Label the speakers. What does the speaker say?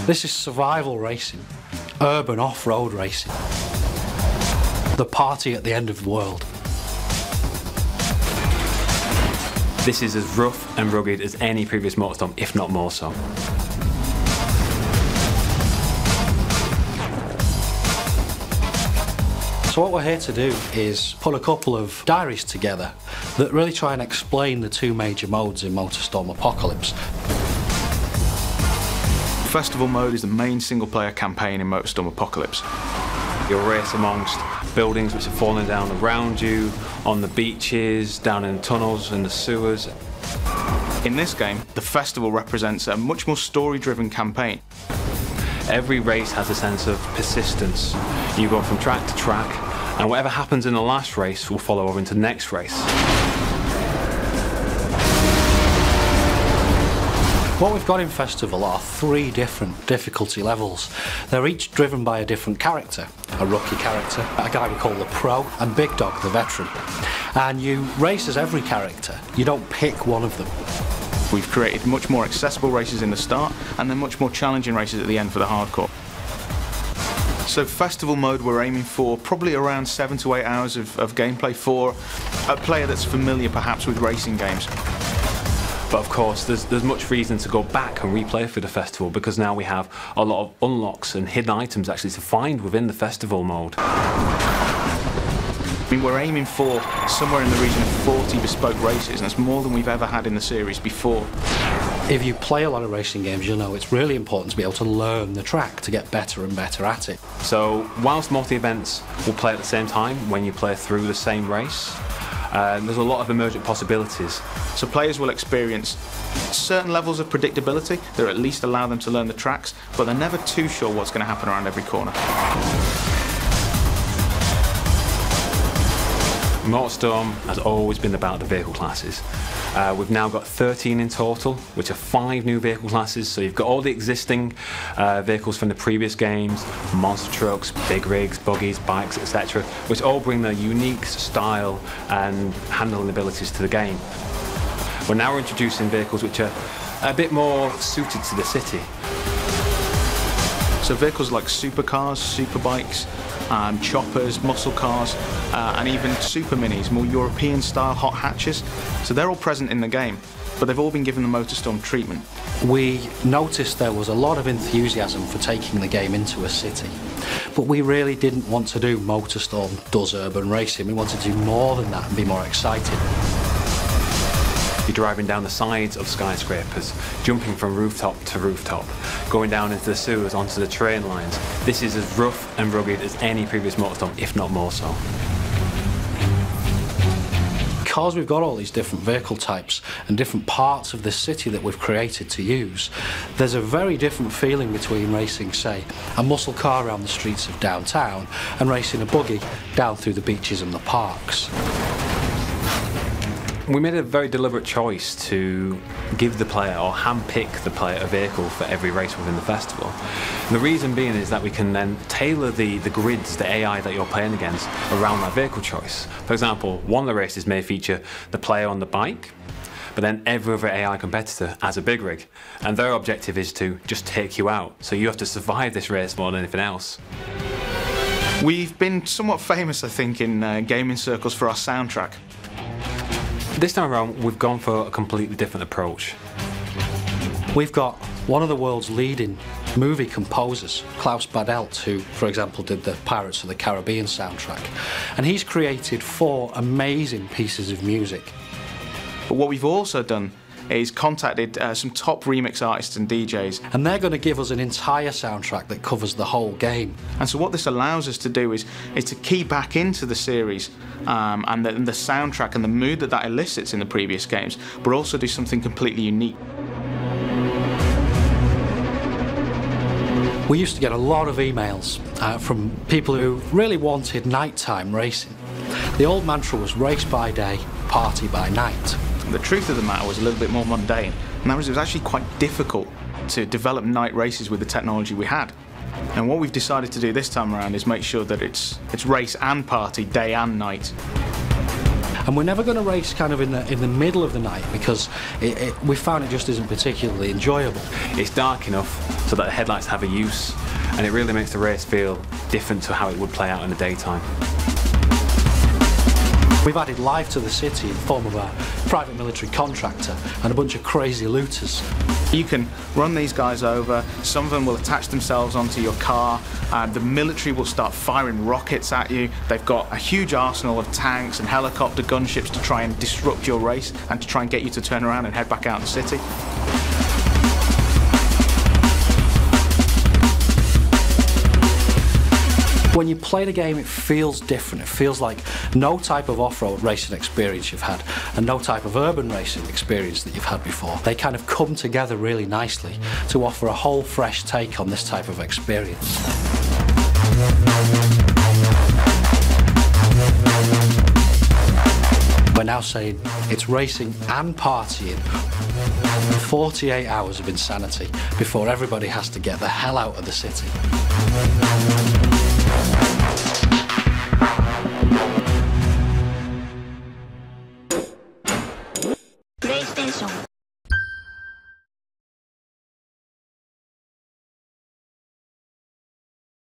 Speaker 1: This is survival racing, urban off-road racing, the party at the end of the world.
Speaker 2: This is as rough and rugged as any previous MOTORSTORM, if not more so.
Speaker 1: So what we're here to do is put a couple of diaries together that really try and explain the two major modes in MOTORSTORM Apocalypse.
Speaker 3: Festival mode is the main single-player campaign in MOTORSTORM Apocalypse.
Speaker 2: You'll race amongst buildings which are falling down around you, on the beaches, down in tunnels, in the sewers.
Speaker 3: In this game, the festival represents a much more story-driven campaign.
Speaker 2: Every race has a sense of persistence. You go from track to track, and whatever happens in the last race will follow over into the next race.
Speaker 1: What we've got in Festival are 3 different difficulty levels. They're each driven by a different character. A rookie character, a guy we call the Pro, and Big Dog, the veteran. And you race as every character. You don't pick one of them.
Speaker 3: We've created much more accessible races in the start, and then much more challenging races at the end for the hardcore. So Festival mode, we're aiming for probably around 7 to 8 hours of gameplay for a player that's familiar perhaps with racing games.
Speaker 2: But of course, there's much reason to go back and replay for the festival, because now we have a lot of unlocks and hidden items actually to find within the festival mode.
Speaker 3: I mean, we're aiming for somewhere in the region of 40 bespoke races, and that's more than we've ever had in the series before.
Speaker 1: If you play a lot of racing games, you'll know it's really important to be able to learn the track to get better and better at it.
Speaker 2: So whilst multi-events will play at the same time when you play through the same race, there's a lot of emergent possibilities.
Speaker 3: So players will experience certain levels of predictability that at least allow them to learn the tracks, but they're never too sure what's going to happen around every corner.
Speaker 2: MOTORSTORM has always been about the vehicle classes. We've now got 13 in total, which are 5 new vehicle classes. So you've got all the existing vehicles from the previous games, monster trucks, big rigs, buggies, bikes, etc., which all bring their unique style and handling abilities to the game. We're now introducing vehicles which are a bit more suited to the city.
Speaker 3: So vehicles like supercars, superbikes, choppers, muscle cars, and even super minis, more European style hot hatches. So they're all present in the game, but they've all been given the MOTORSTORM treatment.
Speaker 1: We noticed there was a lot of enthusiasm for taking the game into a city, but we really didn't want to do MOTORSTORM does urban racing. We wanted to do more than that and be more exciting.
Speaker 2: You're driving down the sides of skyscrapers, jumping from rooftop to rooftop, going down into the sewers, onto the train lines. This is as rough and rugged as any previous MOTORSTORM, if not more so.
Speaker 1: Because we've got all these different vehicle types and different parts of the city that we've created to use, there's a very different feeling between racing, say, a muscle car around the streets of downtown and racing a buggy down through the beaches and the parks.
Speaker 2: We made a very deliberate choice to give the player, or hand-pick the player, a vehicle for every race within the festival. And the reason being is that we can then tailor the grids, the AI that you're playing against, around that vehicle choice. For example, one of the races may feature the player on the bike, but then every other AI competitor has a big rig, and their objective is to just take you out. So you have to survive this race more than anything else.
Speaker 3: We've been somewhat famous, I think, in gaming circles for our soundtrack.
Speaker 2: This time around, we've gone for a completely different approach.
Speaker 1: We've got one of the world's leading movie composers, Klaus Badelt, who, for example, did the Pirates of the Caribbean soundtrack. And he's created 4 amazing pieces of music.
Speaker 3: But what we've also done is contacted some top remix artists and DJs.
Speaker 1: And they're going to give us an entire soundtrack that covers the whole game.
Speaker 3: And so what this allows us to do is to key back into the series and the soundtrack and the mood that elicits in the previous games, but also do something completely unique.
Speaker 1: We used to get a lot of emails from people who really wanted nighttime racing. The old mantra was race by day, party by night.
Speaker 3: The truth of the matter was a little bit more mundane, and that was it was actually quite difficult to develop night races with the technology we had. And what we've decided to do this time around is make sure that it's race and party, day and night.
Speaker 1: And we're never going to race kind of in the middle of the night, because we found it just isn't particularly enjoyable.
Speaker 2: It's dark enough so that the headlights have a use, and it really makes the race feel different to how it would play out in the daytime.
Speaker 1: We've added life to the city in the form of a private military contractor and a bunch of crazy looters.
Speaker 3: You can run these guys over, some of them will attach themselves onto your car, the military will start firing rockets at you. They've got a huge arsenal of tanks and helicopter gunships to try and disrupt your race and to try and get you to turn around and head back out in the city.
Speaker 1: When you play the game, it feels different. It feels like no type of off-road racing experience you've had and no type of urban racing experience that you've had before. They kind of come together really nicely to offer a whole fresh take on this type of experience. We're now saying it's racing and partying. 48 hours of insanity before everybody has to get the hell out of the city.
Speaker 4: PlayStation